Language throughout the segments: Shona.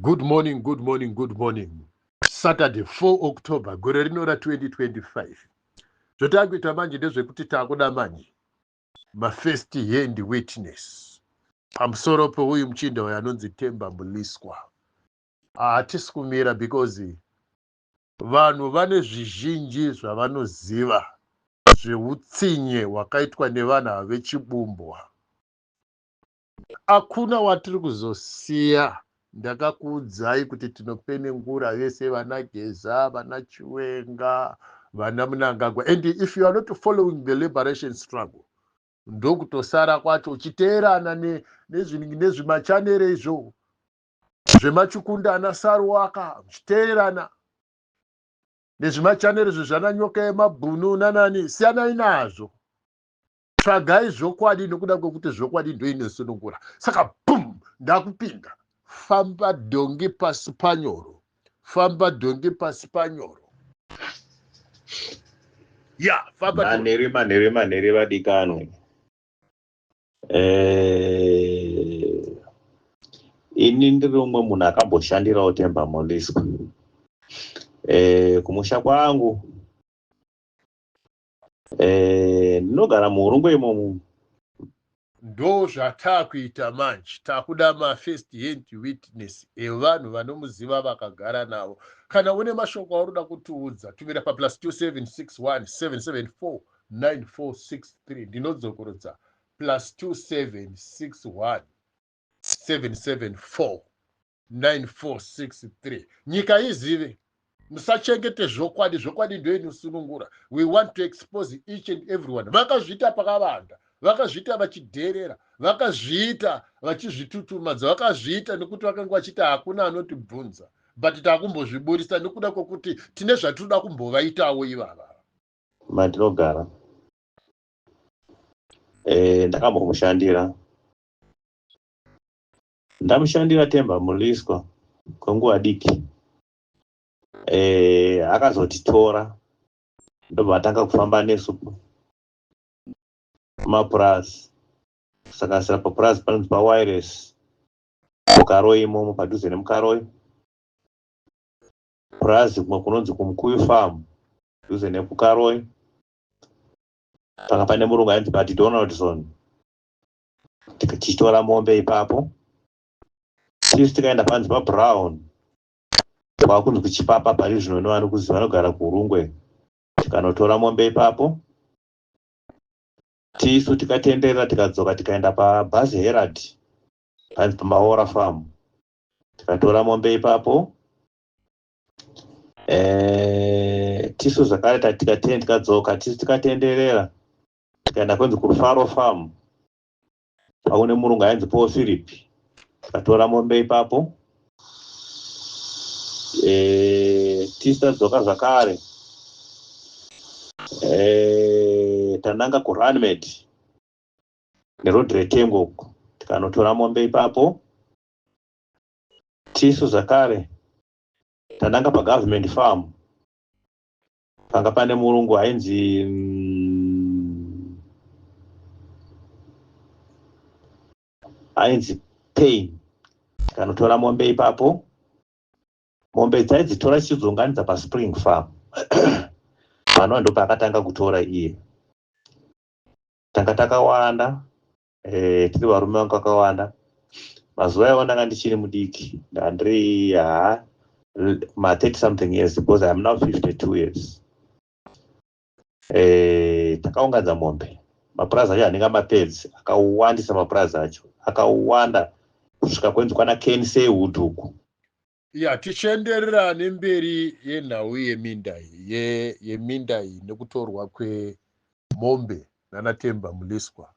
Good morning, good morning, good morning. Saturday 4 October, gore rino ra2025. Zvotakuita manje ndezvekuti takuda manje ma-first hand witness pamusoro peuyu muchinda uyo anonzi Temba Muliswa. Hatisi kumira because vanhu vane zvizhinji zvavanoziva zveutsinye hwakaitwa nevanhu vechibumbwa. Hakuna watiri kuzosiya. Ndakakuudzai kuti tinopenengura vese vana Geza, vana Chiwenga, vana Mnangagwa. And if you are not following the liberation struggle, ndokutosara kwacho uchiteerana nezvimachanere izvo zvemachukunda ana Saruwaka, uchiteerana nezvimachanere izvo zvana Nyoka Yemabhunu nanani, siyanai nazvo. Tsvagai zvokwadi nokuda kwekuti zvokwadi ndoinosunungura. Saka boom, ndakupinda. Famba dongi pasi panyoro. Famba dongi pasi panyoro. Ya, famba manere vadikanwe. Ini ndiri umwe munhu akamboshandirawo Temba Muliswa. Kumusha kwangu ndinogara muurungu imomo. Ndo zvatakuita manje. Takuda ma-first hand witness evanhu vanomuziva vakagara navo. Kana une mashoko aunoda kutiudza, tumira pa +2761 774 9463. Ndinodzokorodza +2761 774 9463. Nyika izive. Musachengete zvokwadi. Zvokwadi ndio inosunungura. We want to expose each and everyone. Vakazviita pakavanda. Vakazviita vachidherera. Vakazviita vachizvitutumadza. Vakazviita nekuti vakanga vachita hakuna anotibvunza. But takumbozviburisa nekuda kwokuti tine zvatinoda kumbovaitawo ivava. Mandinogara. Ndakambomushandira. Ndamushandira Temba Muliswa kwenguva diki. Akazotitora ndobva atanga kufamba nesu kumapurazi. Sakasira papurazi panonzi paWireless mukaroi imomo, padhuze nemukaroi. Purazi kumwe kunonzi kuMukuyu Farm padhuze nemukaroi. Panga pane murungu ainzi Bati Donaldson. Tichitora mombe ipapo. Tisu tikaenda panzi paBrown. Kwakunzi kuChipapa pari zvino nevanokuziva vanogara kuRungwe. Tikanotora mombe ipapo. Tisu tikatenderera tikadzoka tikaenda paBhazi Herald panzi paMaora Farm. Tikatora mombe ipapo. Tisu zvakare tikadzoka tisu tikatenderera tikaenda kwenzi kuRufaro Farm. Paune murungu ainzi Paul Philip. Tikatora mombe ipapo. Tisu tadzoka zvakare. Tananga kuRunmed neRodre Tengo. Tikanotora mombe ipapo. Tisu zvakare tananga paGovernment Farm. Panga pane murungu ainzi Pain. Tikanotora mombe ipapo. Mombe dzaidzitora chichidzunganidza paSpring Farm. Pano ndo pakatanga kutora iye. Tanga takawanda. Tiri varume vangu vakawanda. Mazuva iwayo ndanga ndichiri mudiki. Ndandiri ma 30 something years because I am now 52 years. Takaungadza mombe. Mapurazi acho anenge mapedzi. Akawandisa mapurazi acho. Akawanda kusvika kwenzi kwana Ken Seywood uku. Ya, tichenderera nemberi yenhau yeminda iyi nekutorwa kwemombe nana Temba Muliswa.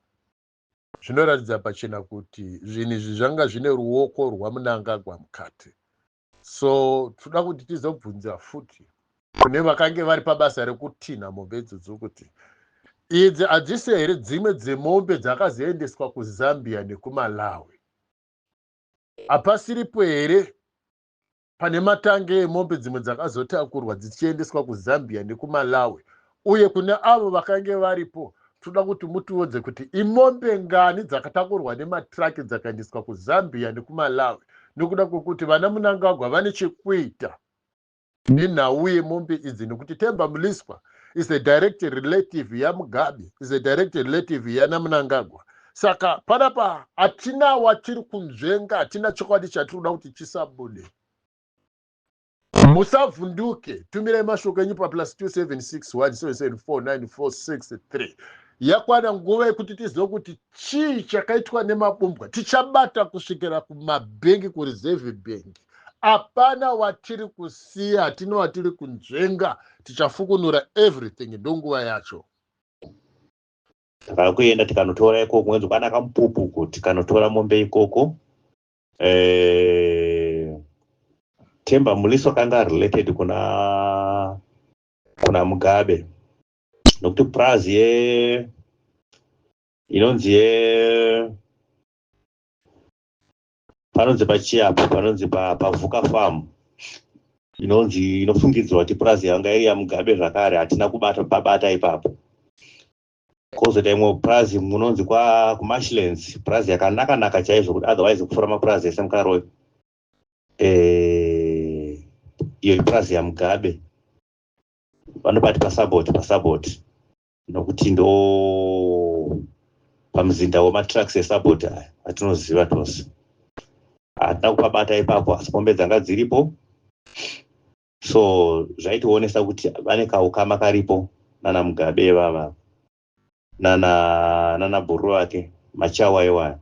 Zvinoratidza pachena kuti zvinhu izvi zvanga zvine ruoko rwaMnangagwa mukati. So toda kuti tizobvunza futi kune vakange vari pabasa rekutinha mombe idzodzo kuti idzi hadzisi here dzimwe dzemombe dzakazoendeswa kuZambia nekuMalawi. Hapasiripo here pane matange emombe dzimwe dzakazotakurwa dzichiendeswa kuZambia nekuMalawi. Uye kune avo vakange varipo toda kuti mutiudze kuti imombe ngani dzakatakurwa nematraki dzakaendeswa kuZambia nekuMalawi nokuda kwokuti vana Mnangagwa vane chekuita nenhau yemombe idzi, nokuti Themba Mliswa is a direct relative yaMugabe, is a direct relative yana Mnangagwa. Saka panapa hatina watiri kunzvenga, hatina chokwadi chatinoda kuti chisabude. Musavhunduke, tumirai mashoko enyu pa +27617749463. Yakwana nguva yekuti tizive kuti chii chakaitwa nemabombwa tichabata kusvikira kumabhengi, kureserve bank. Hapana watiri kusiya, hatina watiri kunzvenga, tichafukunura everything ndonguva yacho. Takakuenda tikanotora ikoko mwenzi kwanaka mupupuko, tikanotora mombe ikoko. Themba Mliswa kanga related kuna Mugabe, nokuti prazi inonzi panonzi pachiapo, panonzi paVhuka farm, inofungidzwa kuti prazi yanga iri yaMugabe zvakare, hatina kubata ipapo. Kozoita imwe prazi munonzi kuMashlands, prazi yakanaka chaizvo kuti otherwise kufura maprazi ese muKaroyi. Iyo prazi yaMugabe vanobati pasaboti, nokuti ndo pamuzinda wematracks esaboti aya atinoziva tose. Hatina kupabata ipapo, asi pombe dzanga dziripo, so zvaitionesa kuti vane kaukama karipo nana Mugabe vava nana bhuru wake Machawa iwaya.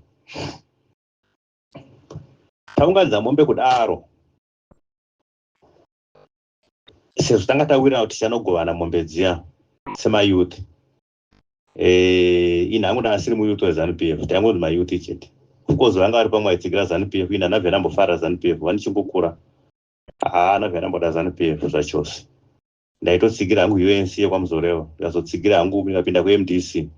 Taunganidza mombe kudaro, sezvo tanga tawira kuti tichanogovana mombe dziya semayouth. Inhangu ndanga asiri muyouth weZANU-PF, taingonzi mayouth chete. Of course vanga vari pamwe vaitsigira ZANU-PF, ina nabve ndambofara ZANU-PF, vanichingokura. Nabve ndamboda ZANU-PF zvachose. Ndaitotsigira hangu UNC yekwaMuzorewa, ndikazotsigira hangu ndikapinda kuMDC.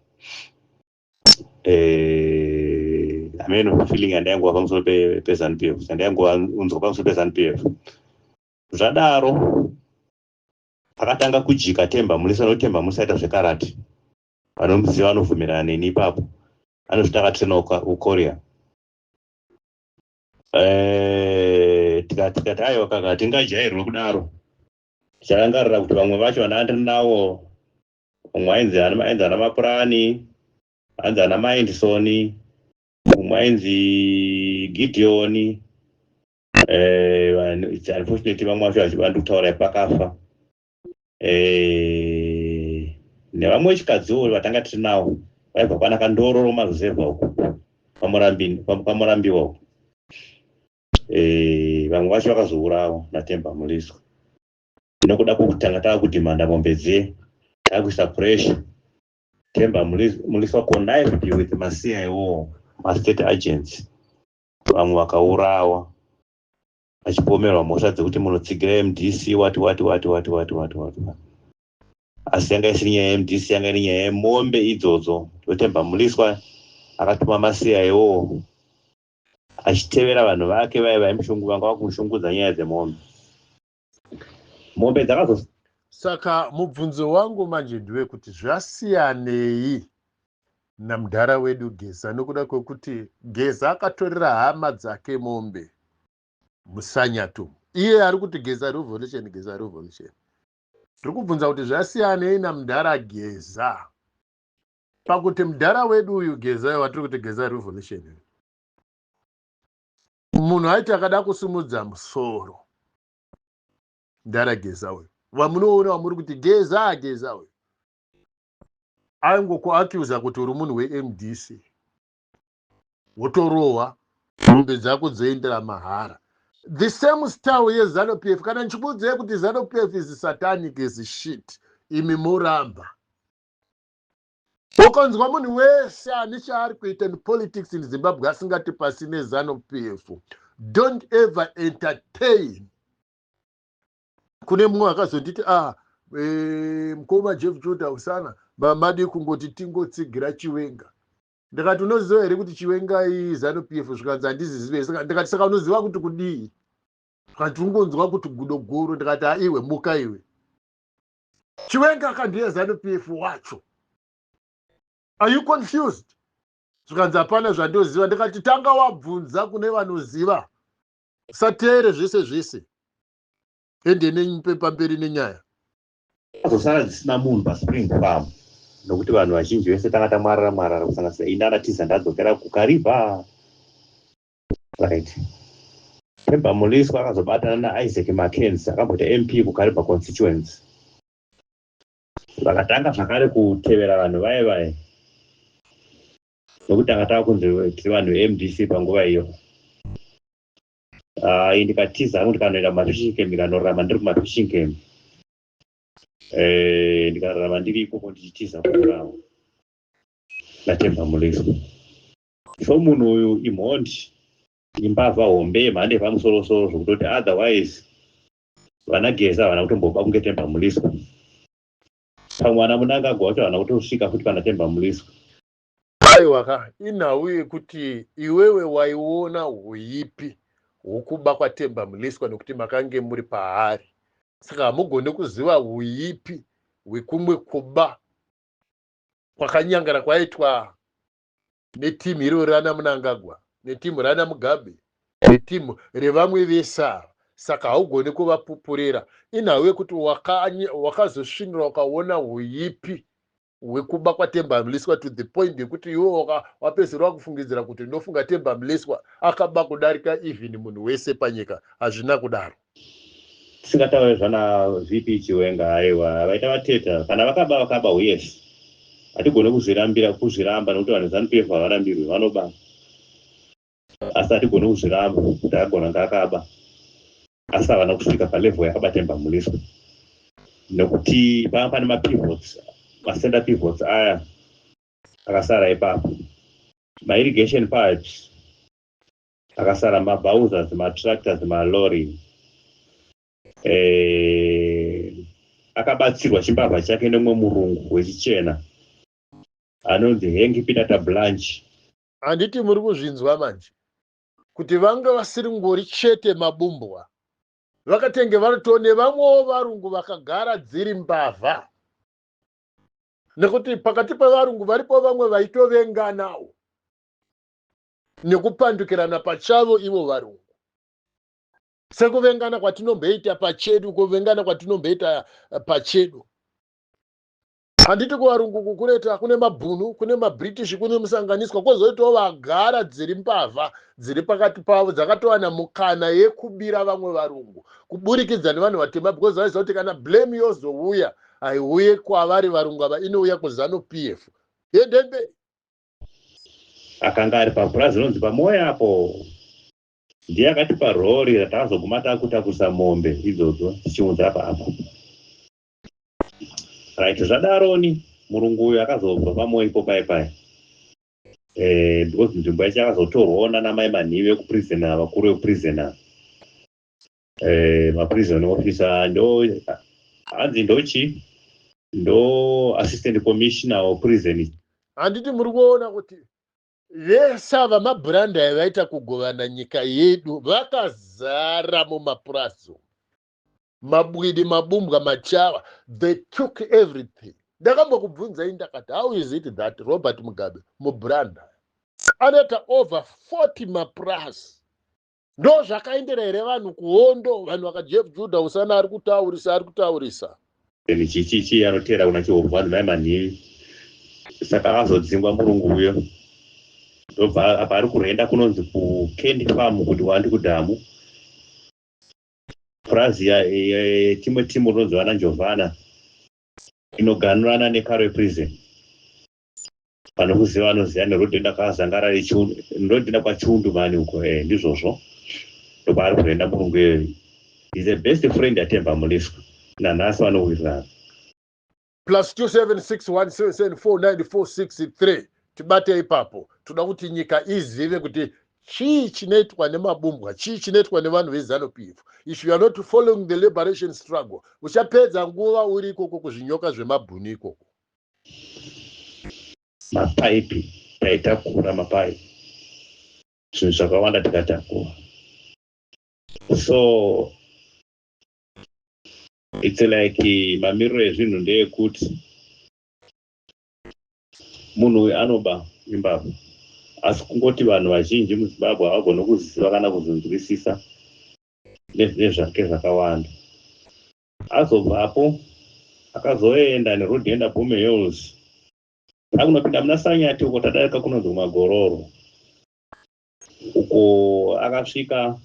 Ameno feeling yandaingova pamusoro peZANU-PF, yandaingova unzwa pamusoro peZANU-PF. Zvadaro akatanga kujika Themba Mliswa, nokuti Themba Mliswa aita zvekarati. Vanomuziva vanovhumirana neni ipapo, anozviti akatrena kuKorea. Tikati aiwa kaka tingajairwe kudaro. Charangarira kuti vamwe vacho vandandiri navo, umwe ainzi ana Mapurani, ainzi ana Maendisoni, umwe ainzi Gideoni. Unfortunately vamwe vacho vachivanda kutaura pakafa. Nevamwe vechikadziwo vatanga tiri navo vaibva kwanaka Ndororo maruzevha uko pamurambiwa uko. Vamwe vacho vakazourawa naThemba Mliswa. Nokuda kwokutanga tava kudhimanda mombe dziye, tava kuisa pressure. Themba Mliswa connived with ma-CIO, ma-state agents. Vamwe vakaurawa vachipomerwa mhosva dzekuti munotsigira MDC wati. Asi yanga isiri nyaya yeMDC, yanga iri nyaya yemombe idzodzo. Themba Mliswa akatuma ma-CIO achitevera vanhu vake vanga vakumushungudza nyaya dzemombe. Mombe dzakazo. Saka mubvunzo wangu manje ndewekuti zvasiyanei namudhara wedu Geza, nokuda kwekuti Geza akatorera hama dzake mombe Musanyato. Iye ari kuti Geza revolution. Tiri kubvunza kuti zvasiyanei namudhara Geza, pakuti mudhara wedu uyu Geza watiri kuti Geza revolution, munhu aiti akada kusimudza musoro mudhara Geza uyu, wamunoona wamuri kuti Geza uyu aingokuacuza kuti uri munhu weMDC, wotorohwa, mombe dzako dzoendera mahara. The same style yeZANU-PF. Kana ndichikuudzai kuti ZANU-PF is satanic as shit, imi muramba. Ukanzwa munhu wese ane chaari kuita in politics in Zimbabwe asingati pasine ZANU-PF, don't ever entertain. Kune mumwe akazonditi mukoma Jeff Jordan usana mamadi kungoti tingotsigira Chiwenga. Ndikati unoziva here kuti Chiwenga ZANU-PF? Zvikanzi handizizive. Ndikati saka unoziva kuti kudii? Ndikati ungonzwa kuti gudogoro. Ndikati iwe muka iwe. Chiwenga akandiye ZANU-PF wacho. Are you confused? Zvikanzi hapana zvandoziva. Ndikati tanga wabvunza kune vanoziva. sateere zvese ende nenyimpe pamberi nenyaya azosara dzisina munhu paspring farm nokuti vanhu vazhinji vese tanga tamwarara kusanganisira inana tiza ndadzokera kukariva right. Themba Muliswa akazobatana naIsaac Mackenzie akamboti MP kukariva constituency vakatanga zvakare kutevera vanhu vaye nokuti akataka kunzi tiri vanhu veMDC panguva iyo. Ndikatiza hangu ndikanoenda kumafishing camp ndikandoorama ndiri kumafishing camp ndikararama ndiri ikoko ndichitiza kuravo naThemba Muliswa. So munhu uyu imhondi imbavha hombe yemhando yepamusoro-soro zvokutoti otherwise vana Geza havana kutomboba kunge Themba Muliswa. Pamwe vana Mnangagwa vacho havana kutosvika futi pana Themba Muliswa. aiwa inhau yekuti iwewe waiona huipi hwokuba kwaThemba Muliswa nokuti makange muri paari, saka hamugoni kuziva huipi hwekumwe kuba kwakanyangara kwaitwa netimu irori rana Mnangagwa netimu rana Mugabe netimu revamwe vesara, saka haugoni kuvapupurira. Inhau yekuti wakazosvinira ukaona huipi hwekuba kwaThemba Muliswa to the point yekuti iwe wapedzerwa kufungidzira kuti ndofunga Themba Muliswa akaba kudarika even munhu wese panyika. Hazvina kudaro. Tisingataure zvana VP Chiwenga aiwa vaita vateta kana vakaba yes. Hatigone kuzviramba nokuti vanhu ZANU-PF havarambirwi vanoba. Asi hatigone kuzviramba kuti agona ngakaba. Asi havana kusvika palevel yakaba Themba Muliswa. Nokuti panga pane mapivots, macenter pivots aya akasara ipapo. Mairrigation pipes akasara mabhauza, matractors, malori. Akabatsirwa chimbavha chake nemwe murungu wechichena anonzi Hengi Peter Blanche. Handiti muri kuzvinzwa manje kuti vanga vasiri ngori chete mabumbwa, vakatenge vanotone vamwewo varungu vakagara dziri mbavha, nekuti pakati pevarungu varipo vamwe vaitovenganawo nekupandukirana pachavo ivo varungu, sekuvengana kwatinomboita pachedu, kuvengana kwatinomboita pachedu. Handiti kuvarungu kukureta kune mabhunu, kune maBritish, kune musanganiswa, kwozoitawo vagara dziri mbavha dziri pakati pavo dzakatowana mukana yekubira vamwe varungu kuburikidza nevanhu vatema, because vaiziva kuti kana blame yozouya haiuye kwavari varungu ava, inouya kuZANU-PF. Yendembe akanga ari papurazi rinonzi pamoya apo ndiye akatipa rori ratazoguma takutakurisa mombe idzodzo tichiunza apa. Right, zvadaroni murungu uyu akazobva pamoyo ipo pai because nzvimbo yacho akazotorwawo nanamai manhiwi ekuprisona, vakuru vekuprisona, maprison officer hanzi ndo assistant commissioner weprison. handiti muri kuona kuti vese ava mabhuranda avaita kugovana nyika yedu vakazara mumapurazi, mabwidi, mabumbwa, machava, they took everything. Ndakambokubvunzai ndakati, how is it that Robert Mugabe mubranda anoita over 40 mapurazi? Ndo zvakaendera here vanhu kuhondo, vanhu vakaJeff Judah usana ari kutaurisa chichichi anotera kuna chihovha mai manhiwi, saka akazodzingwa murungu uyo. Ndobva apa ari kurenda kunonzi kuCandy Farm kuti wandi kudhamu. Purazi timu rinonzi vana Njovana inoganurana neKarwe prison. Panokuziva vanoziva nerodhenda kwazangara nerodhenda kwaChundu mani uko ndizvozvo. Ndobva ari kurenda murungu iyoyo. He's the best friend yaThemba Muliswa. Nanhasi vanowirirana. +27617749463 tibate ipapo. Toda kuti nyika izive kuti chii chinoitwa nemabumbwa, chii chinoitwa nevanhu veZANU-PF. If you are not following the liberation struggle, uchapedza nguva uri ikoko kuzvinyoka zvemabhuni ikoko. Mapaipi taitakura mapaipi, zvinhu zvakawanda tikatakura. So it's like mamiriro ezvinhu ndeyekuti munhu uyu anoba imbavha, asi kungoti vanhu vazhinji muZimbabwe havagoni kuziva kana kuzonzwisisa nezvake zvakawanda. Azobvapo akazoenda neroad enda Bhome Hills. Akunopinda muna Sanyati uko tadarika kunonzi Magororo. Uko akasvika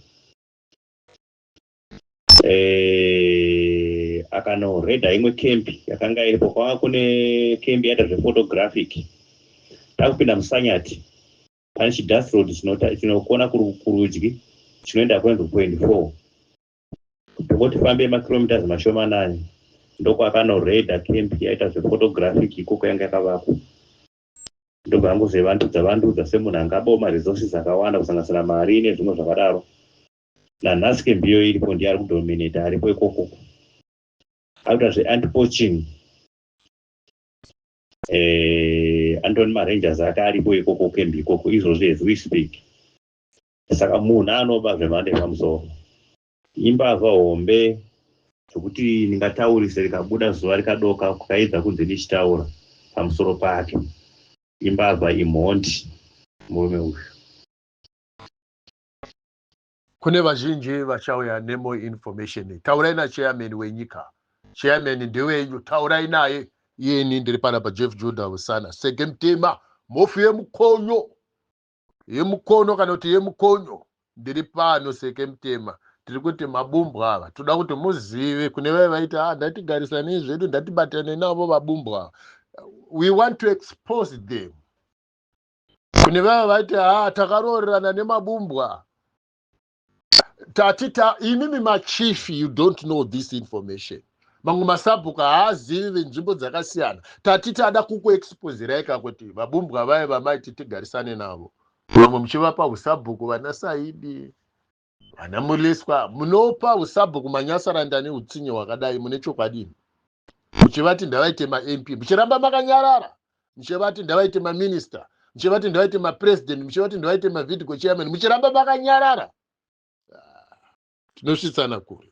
akanoreda imwe kempi yakanga iripo. Kwanga kune kempi yaita zvephotographic. Takupinda muSanyati pane chidust road chinokona kurudyi chinoenda kwenzi 24. Tokoti fambe makilometers mashomanani ndoko akanoreda kempi yaita zvephotographic ikoko yanga yakavakwa. Ndobva angozevandudza semunhu angaboma resources akawanda kusanganisira mari nezvimwe zvakadaro. Nanhasi kembiyo iripo ndiye ari kudominata aripo ikoko. Akuita zve-anti-poaching. Andoni marangers ake aripo ikoko kembi ikoko izvozvi as we speak. Saka munhu anoba zvemhando yepamusoro. Imbavha hombe zvokuti ndingataurise rikabuda zuva rikadoka kukaedza kunze ndichitaura pamusoro pake. Imbavha imhondi murume uyu. Kune vazhinji vachauya nemore information. Taurai nachairman wenyika. Chairman ndewenyu, taurai naye. Yeni ndiri pana paJeff Judah Usana. Sege Mtema, mofu yemukono kana kuti yemukonyo. Ndiri pano Sege Mtema. Tiri kuti mabumbu ava. Toda kuti muzive kune vaya vaita ndatigarisane zvedu ndatibatane navo mabumbu ava. We want to expose them. Kune vaya vaita takarorerana nemabumbu ava. Tatita imimi machifi, you don't know this information. Mangu masabuka haazivi nzvimbo dzakasiyana. Tatita ada kukuexposerai kuti mabumbu avaye vamaiti tigarisane navo. Vamwe muchivapa usabuku vana Saidi, vana Muliswa, munopa usabuku Manyasaranda neutsinye hwakadai mune chokwadi. Muchivati ndavaite ma-MP, muchiramba makanyarara. Muchivati ndavaite ma-minister, muchivati ndavaite ma-president, muchivati ndavaite ma-video chairman, muchiramba makanyarara. Tinosvitsana kure.